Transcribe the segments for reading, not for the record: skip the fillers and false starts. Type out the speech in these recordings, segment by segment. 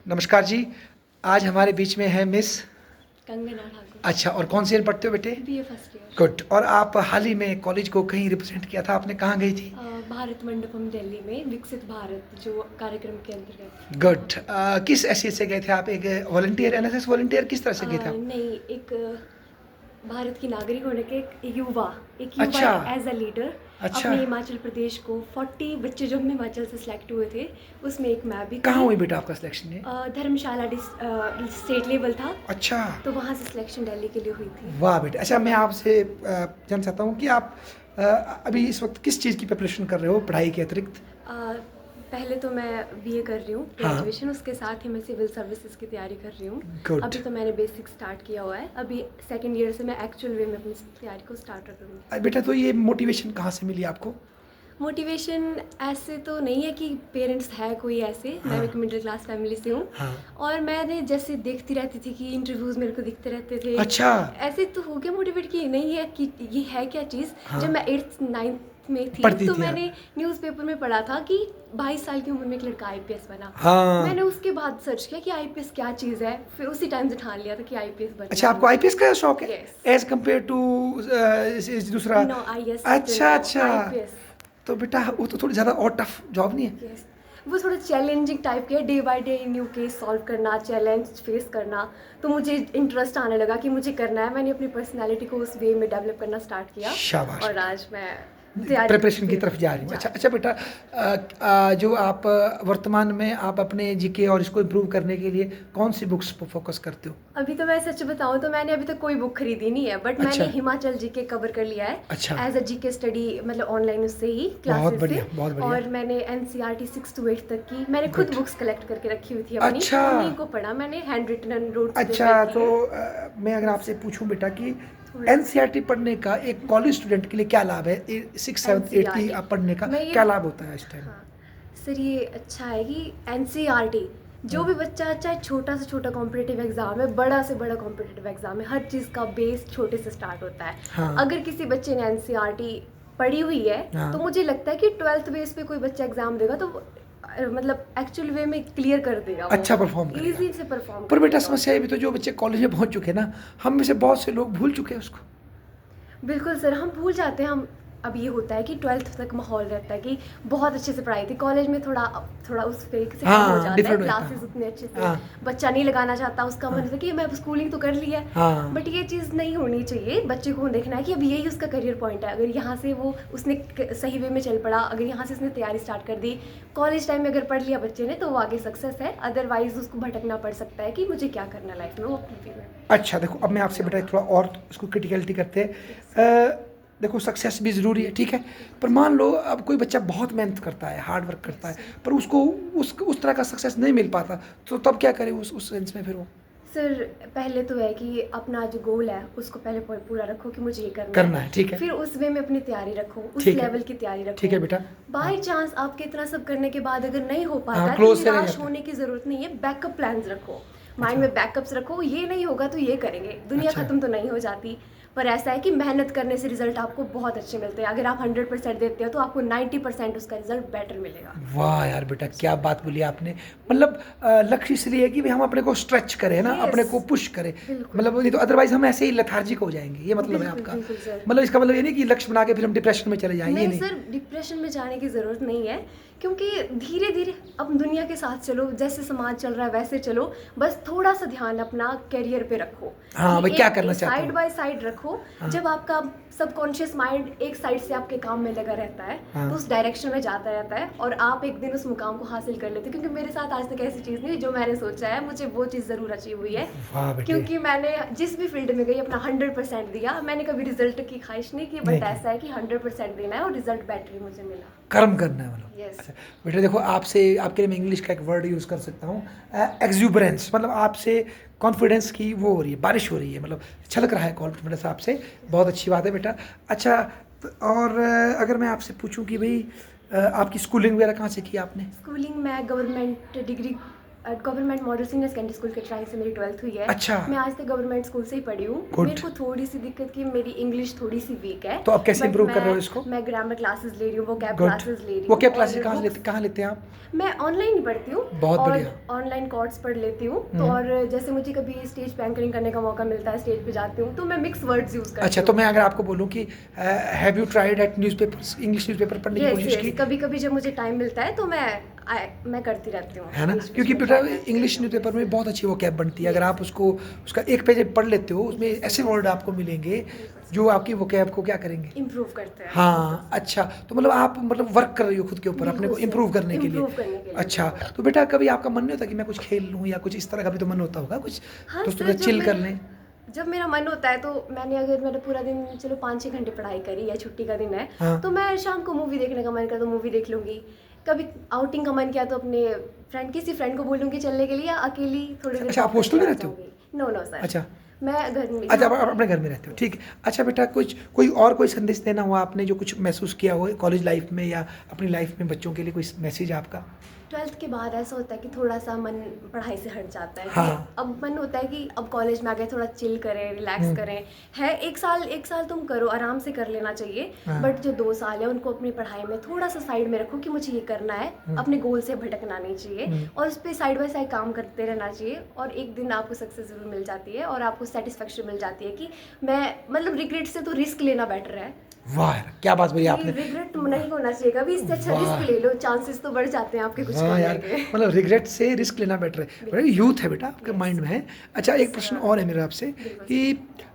नमस्कार जी। आज हमारे बीच में है मिस कंगना ठाकुर। अच्छा, और कौन सी ईयर पढ़ते हो बेटे? BA first year. गुड। और आप हाल ही में कॉलेज को कहीं रिप्रेजेंट किया था, आपने कहाँ गई थी? भारत मंडपम दिल्ली में विकसित भारत जो कार्यक्रम के अंतर्गत। गुड। किस हैसियत से गए थे आप? एक वॉलंटियर, एनएसएस वॉलंटियर, किस तरह से गए थे आप? नहीं, एक भारत की नागरिक होने के एक युवा अच्छा। एज अ लीडर अच्छा, अपने हिमाचल प्रदेश को 40 बच्चे जो हम हिमाचल से सिलेक्ट हुए थे उसमें एक मैं भी कहाँ थी। हुई बेटा आपका सिलेक्शन ये? धर्मशाला स्टेट लेवल था, अच्छा, तो वहाँ से सिलेक्शन दिल्ली के लिए हुई थी। वाह बेटा। अच्छा, मैं आपसे जानना चाहता हूँ कि आप अभी इस वक्त किस चीज़ की प्रिपरेशन कर रहे हो पढ़ाई के अतिरिक्त? अ, पहले तो मैं बीए कर रही हूँ हाँ। ग्रेजुएशन, उसके साथ ही मैं सिविल सर्विसेज की तैयारी कर रही हूँ। गुड। अभी तो मैंने बेसिक स्टार्ट किया हुआ है, अभी सेकंड ईयर से मैं एक्चुअल वे में अपनी तैयारी को स्टार्ट करूँगी। बेटा, तो ये मोटिवेशन कहाँ से मिली आपको? मोटिवेशन ऐसे तो नहीं है कि पेरेंट्स है कोई ऐसे, मैं हाँ। एक मिडिल क्लास फैमिली से हूँ। हाँ। और मैंने जैसे देखती रहती थी कि इंटरव्यूज़ मेरे को दिखते रहते थे। अच्छा। ऐसे तो हो गया मोटिवेट कि नहीं है कि ये है क्या चीज़। हाँ। जब मैं 8th 9th में थी पढ़ती तो थी आप? मैंने न्यूज़पेपर में पढ़ा था कि 22 साल की उम्र में एक लड़का आईपीएस बना। हाँ। मैंने उसके बाद सर्च किया कि आईपीएस क्या चीज़ है, फिर उसी टाइम से ठान लिया था कि आईपीएस बनना। अच्छा, आपको आईपीएस का शौक है? Yes. एज कम्पेयर टू दूसरा? No IAS. अच्छा अच्छा। आईपीएस। तो बेटा वो तो थोड़ी ज़्यादा और टफ जॉब नहीं है? यस, वो थोड़ा चैलेंजिंग टाइप के है, day by day new case solve करना, चैलेंज फेस करना। तो मुझे इंटरेस्ट आने लगा कि मुझे करना है, मैंने अपनी पर्सनालिटी को उस वे में डेवलप करना स्टार्ट किया। शाबाश। और आज मैं प्रिपरेशन की तरफ जा रही हूँ। अच्छा बेटा, जो आप वर्तमान में आप अपने जीके और इसको इम्प्रूव करने के लिए कौन सी बुक्स पर फोकस करते हो? अभी तो मैं सच बताऊं तो मैंने अभी तक कोई बुक खरीदी नहीं है, बट अच्छा। मैंने हिमाचल जीके कवर कर लिया है। अच्छा। एज अ जीके स्टडी, मतलब ऑनलाइन उससे ही बहुत क्लासेस बढ़िया, से। बहुत बढ़िया। और मैंने एनसीईआरटी 6 to 8 तक की मैंने खुद Good. बुक्स कलेक्ट करके रखी हुई थी अपनी। अच्छा। उन्हीं को पढ़ा मैंने, हैंड रिटन एंड रोड। अच्छा, तो मैं अगर आपसे पूछूं बेटा कि एनसीईआरटी पढ़ने का एक कॉलेज स्टूडेंट के लिए क्या लाभ है? 6, 7, 8 की आप पढ़ने का क्या लाभ होता है इस टाइम? हाँ सर, ये अच्छा है कि एनसीईआरटी जो भी बच्चा, चाहे छोटा से छोटा कॉम्पिटिटिव एग्जाम है, बड़ा से बड़ा कॉम्पिटिटिव एग्जाम है, हर चीज़ का बेस छोटे से स्टार्ट होता है। हाँ। अगर किसी बच्चे ने एनसीईआरटी पढ़ी हुई है हाँ। तो मुझे लगता है कि 12th बेस पे कोई बच्चा एग्जाम देगा तो मतलब एक्चुअल वे में क्लियर कर देगा, अच्छा परफॉर्म करेगा। इजी से परफॉर्म। पर बेटा समस्या ये भी तो, जो बच्चे कॉलेज में पहुंच चुके हैं ना, हम में से बहुत से लोग भूल चुके हैं उसको। बिल्कुल सर, हम भूल जाते हैं। हम अब ये होता है कि 12th तक माहौल रहता है कि बहुत अच्छे से पढ़ाई थी, कॉलेज में थोड़ा उस फेक से कम हाँ, हो जाता है, different होता क्लासेस है। उतने अच्छे से हाँ। बच्चा नहीं लगाना चाहता, उसका मन होता है कि मैं स्कूलिंग तो कर ली है। हाँ। बट ये चीज़ नहीं होनी चाहिए। बच्चे को देखना है कि अब यही उसका करियर पॉइंट है। अगर यहाँ से वो उसने सही वे में चल पड़ा, अगर यहाँ से उसने तैयारी स्टार्ट कर दी, कॉलेज टाइम में अगर पढ़ लिया बच्चे ने, तो वो आगे सक्सेस है। अदरवाइज उसको भटकना पड़ सकता है कि मुझे क्या करना लाइफ में, वो अपनी फील्ड में। अच्छा देखो, अब मैं आपसे बेटा थोड़ा और उसको क्रिटिकलिटी करते हैं। देखो सक्सेस भी ज़रूरी है, ठीक है, पर मान लो अब कोई बच्चा बहुत मेहनत करता है, हार्ड वर्क करता है, पर उसको उस तरह का सक्सेस नहीं मिल पाता, तो तब क्या करे उस सेंस में फिर वो? सर पहले तो है कि अपना जो गोल है उसको पहले पूरा रखो कि मुझे ये करना है, ठीक है। फिर उस वे में अपनी तैयारी रखो, उस ठीक है। लेवल की तैयारी रखो। ठीक है बेटा। बाय चांस आपके इतना सब करने के बाद अगर नहीं हो पाता हाँ, है close तो से रह निराश जाता है। होने की जरूरत नहीं है। बैकअप प्लान्स रखो, माइंड में बैकअप्स रखो। ये नहीं होगा तो ये करेंगे, दुनिया अच्छा। खत्म तो नहीं हो जाती। पर ऐसा है कि मेहनत करने से रिजल्ट आपको बहुत अच्छे मिलते हैं। अगर आप 100% देते हो तो आपको 90% उसका रिजल्ट बेटर मिलेगा। वाह यार बेटा, क्या बात बोली आपने। मतलब लक्ष्य इसलिए है कि भाई हम अपने को स्ट्रेच करें ना, Yes. अपने को पुश करें। बिल्कुल। मतलब नहीं तो अदरवाइज हम ऐसे ही लेथार्जिक हो जाएंगे, ये मतलब है बिल्कुल, आपका। बिल्कुल सर। मतलब इसका मतलब ये नहीं कि लक्ष्य बना के फिर हम डिप्रेशन में चले जाएं, ये नहीं नहीं। सर, डिप्रेशन में जाने की ज़रूरत नहीं है, क्योंकि धीरे धीरे अब दुनिया के साथ चलो, जैसे समाज चल रहा है वैसे चलो। बस थोड़ा सा ध्यान अपना करियर पे रखो। हाँ, भाई क्या करना चाहते हो? साइड बाय साइड रखो। हाँ। जब आपका सबकॉन्शियस माइंड एक साइड से आपके काम में लगा रहता है, हाँ। तो उस डायरेक्शन में जाता रहता है और आप एक दिन उस मुकाम को हासिल कर लेते हो। क्योंकि मेरे साथ आज तक ऐसी चीज़ नहीं हुई, जो मैंने सोचा है मुझे वो चीज़ ज़रूर अचीव हुई है। वाह बेटे। क्योंकि मैंने जिस भी फील्ड में गई अपना 100% दिया। मैंने कभी रिजल्ट की ख्वाहिश नहीं की, नहीं बट की। ऐसा है कि 100% देना है और रिजल्ट बेटर ही मुझे मिला। कर्म करना है मतलब। Yes. अच्छा बेटा देखो, आपसे आपके लिए मैं इंग्लिश का एक वर्ड यूज़ कर सकता हूँ, एक्सूबरेंस। मतलब आपसे कॉन्फिडेंस की वो हो रही है, बारिश हो रही है, मतलब छलक रहा है कॉन्फिडेंस आपसे। बहुत अच्छी बात है बेटा। अच्छा, और अगर मैं आपसे पूछूं कि भाई आपकी स्कूलिंग वगैरह कहाँ से की आपने? स्कूलिंग मैं government degree government model senior secondary school Katrai से मेरी 12th हुई है। अच्छा। मैं आज तक गवर्नमेंट स्कूल से ही पढ़ी हूँ। Good. मेरे को थोड़ी सी दिक्कत की मेरी इंग्लिश थोड़ी सी वीक है। तो आप कैसे But improve कर रहे हो इसको? मैं ग्रामर क्लासेस ले रही हूँ, वो कैब Good. क्लासेस ले रही हूँ। वो क्या और क्लासेस books- कहाँ लेते हैं आप? मैं ऑनलाइन ही पढ़ती हूँ। बहुत और बढ़िया। ऑनलाइन कोर्स पढ़ लेती हूँ। तो और जैसे मुझे कभी स्टेज पे एंकरिंग करने का मौका मिलता है, स्टेज पे जाती हूँ, तो मैं मिक्स वर्ड्स यूज करती हूँ। अच्छा, तो मैं अगर आपको बोलूँ कि have you tried at newspapers, English newspaper पढ़ने की कोशिश की? कभी कभी जब मुझे टाइम मिलता है तो मैं करती रहती हूँ। है ना, बीच-बीच क्योंकि में बेटा try करती इंग्लिश न्यूज़पेपर में बहुत अच्छी वो कैब बनती है। अगर आप उसका एक पेज पढ़ लेते हो, उसमें ऐसे वर्ड आपको मिलेंगे जो आपकी वो कैब को क्या करेंगे, इम्प्रूव करते हैं। हाँ। अच्छा, तो मतलब आप वर्क कर रही हो खुद के ऊपर, अपने को बिल्कुल इम्प्रूव सर, करने के improve करने के लिए। लिए, अच्छा, बिल्कुल। तो बेटा कभी आपका मन नहीं होता कि मैं कुछ खेल लूँ या कुछ इस तरह का भी तो मन होता होगा, कुछ हाँ दोस्तों सर, के चिल कर लें? जब मेरा मन होता है तो मैंने पूरा दिन चलो 5-6 घंटे पढ़ाई करी या छुट्टी का दिन है, हाँ। तो मैं शाम को मूवी देखने का मन करता तो मूवी देख लूंगी। कभी आउटिंग का मन किया तो अपने किसी फ्रेंड को बोलूंगी चलने के लिए, या अकेली थोड़ी देर अच्छा, आप walk हॉस्टल में करके आ रहते हो? जाऊंगी। No sir. अच्छा। मैं घर में। अच्छा, आप अपने घर में रहते हो, ठीक है। अच्छा बेटा, कोई संदेश देना हुआ आपने जो कुछ महसूस किया हो कॉलेज लाइफ में या अपनी लाइफ में बच्चों के लिए, कोई मैसेज आपका? 12th के बाद ऐसा होता है कि थोड़ा सा मन पढ़ाई से हट जाता है। हाँ। कि अब मन होता है कि अब कॉलेज में आ गए, थोड़ा चिल करें, रिलैक्स करें। है एक साल तुम करो, आराम से कर लेना चाहिए। हाँ। बट जो 2 साल है उनको अपनी पढ़ाई में थोड़ा सा साइड में रखो कि मुझे ये करना है, अपने गोल से भटकना नहीं चाहिए और उस पर साइड बाय साइड काम करते रहना चाहिए। और एक दिन आपको सक्सेस जरूर मिल जाती है और आपको सेटिस्फेक्शन मिल जाती है कि मैं रिग्रेट से तो रिस्क लेना बेटर है। वाह यार, क्या बात बोली आपने। रिग्रेट नहीं होना चाहिए कभी, इससे अच्छा वाह। रिस्क ले लो, चांसेस तो बढ़ जाते हैं आपके कुछ हाँ करने यार, के। मतलब रिग्रेट से रिस्क लेना बेटर है। बड़ा यूथ है बेटा, आपके माइंड में है। अच्छा, एक प्रश्न और है मेरा आपसे कि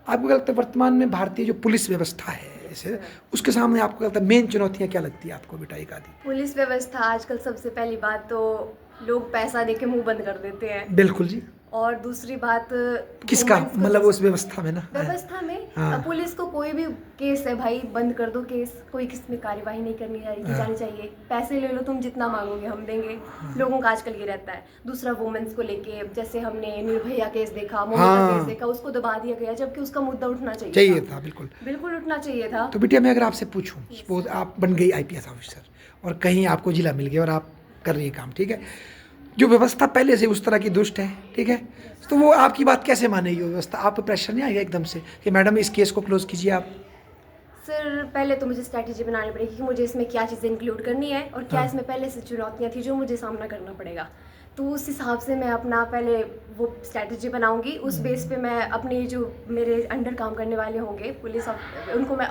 आपको क्या लगता है वर्तमान में भारतीय जो पुलिस व्यवस्था है ऐसे, उसके सामने आपको क्या लगता है मेन चुनौतियाँ क्या लगती है आपको बेटा, एक आधी? पुलिस व्यवस्था आजकल सबसे पहली बात तो लोग पैसा दे के मुंह बंद कर देते हैं। बिल्कुल जी। और दूसरी बात किसका, वुमेन्स को मतलब उस व्यवस्था में ना? व्यवस्था में हाँ। पुलिस को कोई भी केस है भाई, बंद कर दो केस, कोई किस में कार्यवाही नहीं करनी जानी चाहिए। पैसे ले लो, तुम जितना मांगोगे हम देंगे। लोगों का आजकल ये रहता है। दूसरा वुमेन्स को लेके, जैसे हमने निर्भया केस देखा, मोनिका हाँ। केस देखा, उसको दबा दिया गया, जबकि उसका मुद्दा उठना चाहिए था, बिल्कुल। बिल्कुल उठना चाहिए था। तो बेटिया, मैं अगर आपसे पूछूं, सपोज आप बन गई IPS ऑफिसर और कहीं आपको जिला मिल गया और आप कर रही है काम, ठीक है, जो व्यवस्था पहले से उस तरह की दुष्ट है, ठीक है, तो वो आपकी बात कैसे मानेगी वो व्यवस्था? आप पे प्रेशर नहीं आएगा एकदम से कि मैडम इस केस को क्लोज कीजिए आप? सर, पहले तो मुझे स्ट्रैटेजी बनानी पड़ेगी कि मुझे इसमें क्या चीज़ें इंक्लूड करनी है और क्या हाँ। इसमें पहले से चुनौतियाँ थी जो मुझे सामना करना पड़ेगा। तो उस हिसाब से मैं अपना पहले वो स्ट्रैटेजी बनाऊंगी। उस बेस पे मैं अपने जो मेरे अंडर काम करने वाले होंगे पुलिस उनको मैं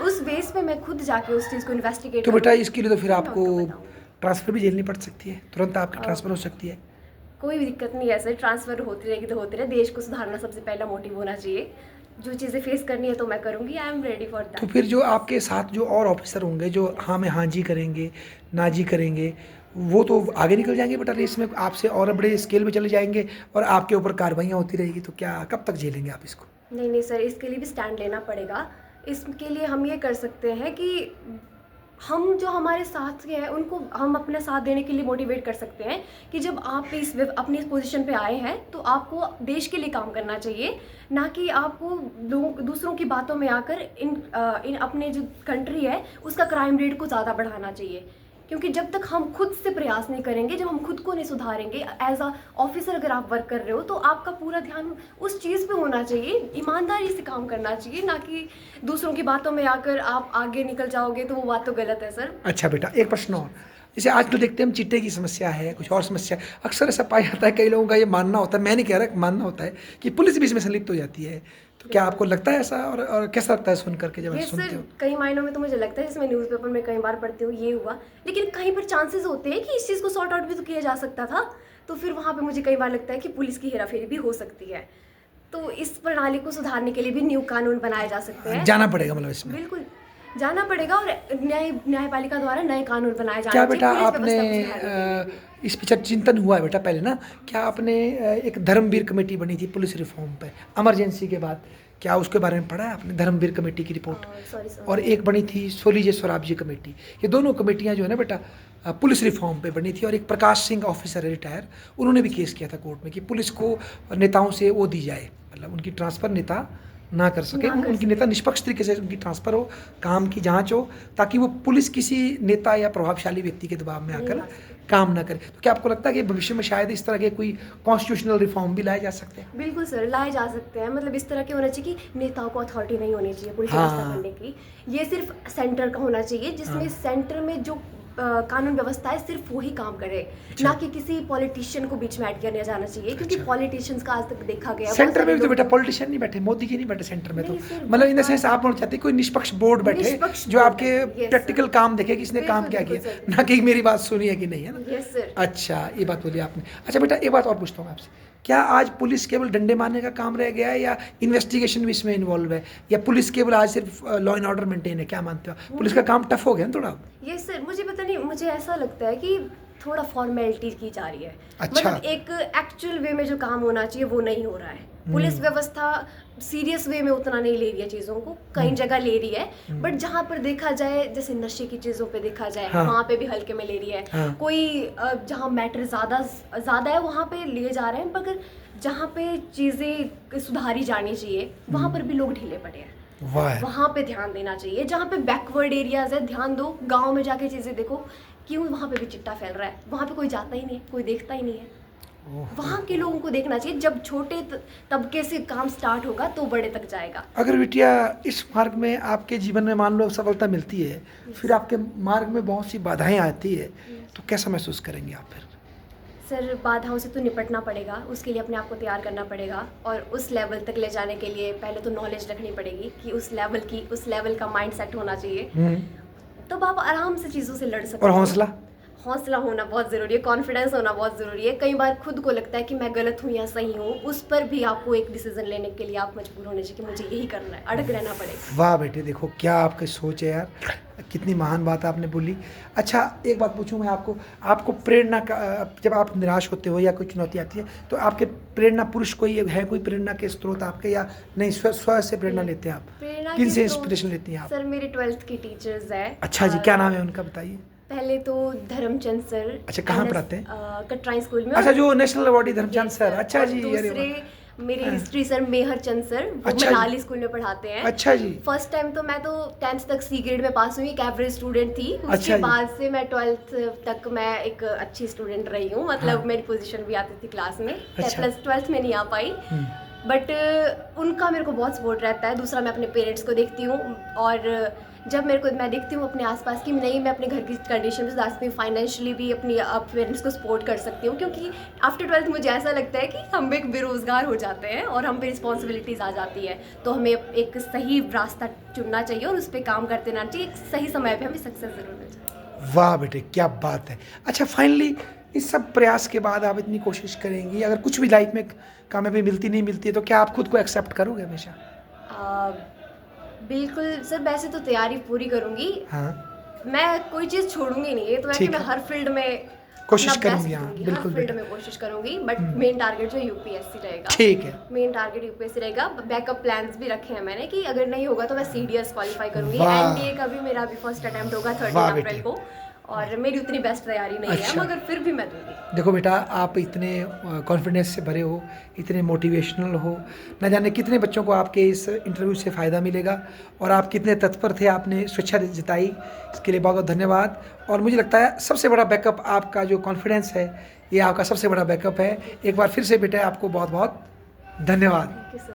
उस बेस पे मैं खुद जाके उस चीज़ को इन्वेस्टिगेट तो बेटा, इसके लिए तो फिर आपको बताऊंगी। ट्रांसफ़र भी झेलनी पड़ सकती है, तुरंत आपकी ट्रांसफ़र हो सकती है। कोई भी दिक्कत नहीं है सर, ट्रांसफ़र होती रहेगी तो होती रहे। देश को सुधारना सबसे पहला मोटिव होना चाहिए। जो चीज़ें फेस करनी है तो मैं करूँगी। आई एम रेडी फॉर तो दैट। फिर जो आपके साथ जो और ऑफिसर होंगे जो हाँ में हाँ जी करेंगे, ना जी करेंगे, वो तो आगे निकल जाएंगे बेटा रेस में, आपसे और बड़े स्केल में चले जाएंगे और आपके ऊपर कार्रवाइयाँ होती रहेगी, तो क्या कब तक झेलेंगे आप इसको? नहीं सर, इसके लिए भी स्टैंड लेना पड़ेगा। इसके लिए हम ये कर सकते हैं कि हम जो हमारे साथ के हैं उनको हम अपने साथ देने के लिए मोटिवेट कर सकते हैं कि जब आप अपनी इस पोजीशन पे आए हैं तो आपको देश के लिए काम करना चाहिए, ना कि आपको दूसरों की बातों में आकर इन अपने जो कंट्री है उसका क्राइम रेट को ज़्यादा बढ़ाना चाहिए। क्योंकि जब तक हम खुद से प्रयास नहीं करेंगे, जब हम खुद को नहीं सुधारेंगे, एज अ ऑफिसर अगर आप वर्क कर रहे हो तो आपका पूरा ध्यान उस चीज़ पे होना चाहिए, ईमानदारी से काम करना चाहिए, ना कि दूसरों की बातों में आकर आप आगे निकल जाओगे तो वो बात तो गलत है सर। अच्छा बेटा, एक प्रश्न और, जैसे आज तो देखते हैं हम चिट्टे की समस्या है, कुछ और समस्या है, अक्सर ऐसा पाया जाता है, कई लोगों का ये मानना होता है, मैं नहीं कह रहा, मानना होता है कि पुलिस भी इसमें संलिप्त हो जाती है। तो क्या आपको लगता है ऐसा, और कैसा लगता है सुन करके जब आप ये सुनते सर हो? कई मायनों में तो मुझे लगता है, इसमें न्यूज़पेपर में कई बार पढ़ती हूँ ये हुआ, लेकिन कहीं पर चांसेस होते हैं कि इस चीज़ को सॉर्ट आउट भी तो किया जा सकता था। तो फिर वहाँ पे मुझे कई बार लगता है कि पुलिस की हेराफेरी भी हो सकती है। तो इस प्रणाली को सुधारने के लिए भी न्यू कानून बनाए जा सकते हैं। जाना पड़ेगा मतलब इसमें? बिल्कुल जाना पड़ेगा और न्यायपालिका द्वारा नए कानून बनाए जाने क्या चाहिए बेटा पुलिस आपने व्यवस्था को सुधारने के लिए। इस पे चिंतन हुआ है बेटा पहले ना, क्या आपने एक धर्मवीर कमेटी बनी थी पुलिस रिफॉर्म पे इमरजेंसी के बाद, क्या उसके बारे में पढ़ा है आपने, धर्मवीर कमेटी की रिपोर्ट? सॉरी और एक बनी थी सोलीजे स्वराज जी कमेटी। ये दोनों कमेटियां जो है ना बेटा पुलिस रिफॉर्म पे बनी थी, और एक प्रकाश सिंह ऑफिसर है रिटायर, उन्होंने भी केस किया था कोर्ट में कि पुलिस को नेताओं से वो दी जाए, मतलब उनकी ट्रांसफ़र नेता ना कर सके, उनकी नेता निष्पक्ष तरीके से उनकी ट्रांसफ़र हो, काम की जांच हो, ताकि वो पुलिस किसी नेता या प्रभावशाली व्यक्ति के दबाव में आकर काम ना करे। तो क्या आपको लगता है कि भविष्य में शायद इस तरह के कोई कॉन्स्टिट्यूशनल रिफॉर्म भी लाए जा सकते हैं? बिल्कुल सर, लाए जा सकते हैं। मतलब इस तरह के होना चाहिए कि नेताओं को अथॉरिटी नहीं होनी चाहिए पुलिस हाँ। व्यवस्था करने की। ये सिर्फ सेंटर का होना चाहिए, जिसमें हाँ। सेंटर में जो कानून व्यवस्था है सिर्फ वही काम करे, ना कि किसी पॉलिटिशियन को बीच में ऐड करने जाना चाहिए, क्योंकि अच्छा। पॉलिटिशियंस का आज तक देखा गया बहुत सेंटर सारे में भी तो लोग- बेटा पॉलिटिशियन नहीं बैठे, मोदी जी नहीं बैठे सेंटर में तो। नहीं सर, मतलब इन द बहुत सेंस आप बोलना चाहते हैं कोई निष्पक्ष बोर्ड बैठे निष्पक्ष जो बोर्ड आपके बैठे, yes, प्रैक्टिकल sir। काम देखे कि इसने काम बिल्कुल, क्या बिल्कुल, किया, sir। ना कि मेरी बात सुनी है कि नहीं, है ना। Yes sir. अच्छा, ये बात बोली आपने। अच्छा बेटा, एक बात और पूछता हूँ आपसे, क्या आज पुलिस केवल डंडे मारने का काम रह गया है या इन्वेस्टिगेशन भी इसमें इन्वॉल्व है, या पुलिस केवल आज सिर्फ लॉ एंड ऑर्डर मेंटेन है? क्या मानते हो, पुलिस का काम टफ हो गया ना थोड़ा? ये सर, मुझे पता नहीं, मुझे ऐसा लगता है कि थोड़ा फॉर्मेलिटी की जा रही है। अच्छा। मतलब एक एक्चुअल वे में जो काम होना चाहिए वो नहीं हो रहा है। पुलिस व्यवस्था सीरियस वे में उतना नहीं ले रही है चीज़ों को, कई जगह ले रही है, बट जहाँ पर देखा जाए, जैसे नशे की चीज़ों पे देखा जाए, हाँ। वहाँ पे भी हल्के में ले रही है। हाँ। कोई जहाँ मैटर ज़्यादा है वहाँ पे लिए जा रहे हैं, मगर जहाँ पे चीज़ें सुधारी जानी चाहिए वहाँ पर भी लोग ढीले पड़े हैं। वाह, वहाँ पे ध्यान देना चाहिए। जहाँ पे बैकवर्ड एरियाज है, ध्यान दो, गांव में जाके चीज़ें देखो, क्यों वहाँ पे भी चिट्टा फैल रहा है, वहाँ पे कोई जाता ही नहीं है, कोई देखता ही नहीं है। वहाँ के लोगों को देखना चाहिए। जब छोटे तबके से काम स्टार्ट होगा तो बड़े तक जाएगा। अगर बिटिया इस मार्ग में आपके जीवन में मान लो सफलता मिलती है, फिर आपके मार्ग में बहुत सी बाधाएं आती है, तो कैसा महसूस करेंगे आप फिर? सर, बाधाओं से तो निपटना पड़ेगा, उसके लिए अपने आप को तैयार करना पड़ेगा, और उस लेवल तक ले जाने के लिए पहले तो नॉलेज रखनी पड़ेगी कि उस लेवल का माइंड सेट होना चाहिए। तब आप आराम से चीज़ों से लड़ सकते और हो। हौसला होना बहुत ज़रूरी है, कॉन्फिडेंस होना बहुत ज़रूरी है। कई बार खुद को लगता है कि मैं गलत हूँ या सही हूँ, उस पर भी आपको एक डिसीजन लेने के लिए आप मजबूर होने चाहिए कि मुझे यही करना है, अड़ग रहना पड़ेगा। वाह बेटे, देखो क्या आपकी सोच है यार, कितनी महान बात आपने बोली। अच्छा, एक बात पूछूं मैं आपको प्रेरणा का, जब आप निराश होते हो या कोई चुनौती आती है, तो आपके प्रेरणा पुरुष कोई है, कोई प्रेरणा के स्रोत आपके, या नहीं स्व से प्रेरणा लेते हैं आप? प्रेरणा किन के से स्रोत- इंस्पिरेशन लेती हैं आप? सर, मेरे 12th की टीचर्स है। अच्छा जी, क्या नाम है उनका, बताइए। पहले तो धर्मचंद सर। अच्छा, कहाँ पढ़ाते हैं? कटराई स्कूल में। अच्छा, जो national awardee Dharamchand Yes, sir. sir। अच्छा और जी, अरे दूसरे वाह। मेरे हाँ। History sir Mehar Chand sir, वो अच्छा जी। मनाली स्कूल में पढ़ाते हैं। अच्छा जी। फर्स्ट टाइम तो मैं तो 10th तक C ग्रेड में पास हुई, एक एवरेज स्टूडेंट थी। अच्छा उसके जी। बाद से मैं 12th तक मैं एक अच्छी स्टूडेंट रही हूँ, मतलब हाँ। मेरी पोजीशन भी आती थी क्लास में। अच्छा। प्लस 12th में नहीं आ पाई, बट उनका मेरे को बहुत सपोर्ट रहता है। दूसरा, मैं अपने पेरेंट्स को देखती हूँ, और जब मैं देखती हूँ अपने आसपास की, नहीं मैं अपने घर की कंडीशन में सुधार सकती हूँ, फाइनेंशियली भी अपनी पेरेंट्स को सपोर्ट कर सकती हूँ, क्योंकि आफ्टर 12th मुझे ऐसा लगता है कि हम एक बेरोज़गार हो जाते हैं और हम पे रिस्पॉन्सिबिलिटीज़ आ जाती है, तो हमें एक सही रास्ता चुनना चाहिए और उस पर काम करते रहना चाहिए। एक सही समय पर हमें सक्सेस ज़रूर मिल जाए। वाह बेटे, क्या बात है। अच्छा, फाइनली इस सब प्रयास के बाद आप इतनी कोशिश करेंगी, अगर कुछ भी लाइफ में कामयाबी मिलती नहीं मिलती है, तो क्या आप खुद को एक्सेप्ट करोगे हमेशा? बिल्कुल सर, वैसे तो तैयारी पूरी करूंगी। हाँ, मैं कोई चीज़ छोड़ूंगी नहीं, ये तो है कि ठीक मैं है। हर फील्ड में कोशिश अपना best करूंगी, हाँ, दूंगी, बिल्कुल हर फील्ड बेटा। में कोशिश करूंगी, बट मेन टारगेट जो यूपीएससी रहेगा। ठीक है। मेन टारगेट यूपीएससी रहेगा। बैकअप प्लान्स भी रखे हैं मैंने कि अगर नहीं होगा तो मैं सीडीएस क्वालिफाई करूंगी। वाह। एनडीए का भी मेरा अभी फर्स्ट अटेम्प्ट होगा 13 वाह अप्रैल बेटे। को, और मेरी उतनी बेस्ट तैयारी नहीं है, अच्छा। मगर फिर भी मैं दूंगी। देखो बेटा, आप इतने कॉन्फिडेंस से भरे हो, इतने मोटिवेशनल हो, न जाने कितने बच्चों को आपके इस इंटरव्यू से फ़ायदा मिलेगा, और आप कितने तत्पर थे, आपने स्वेच्छा जताई, इसके लिए बहुत बहुत धन्यवाद। और मुझे लगता है सबसे बड़ा बैकअप आपका जो कॉन्फिडेंस है, ये आपका सबसे बड़ा बैकअप है। एक बार फिर से बेटा आपको बहुत बहुत धन्यवाद।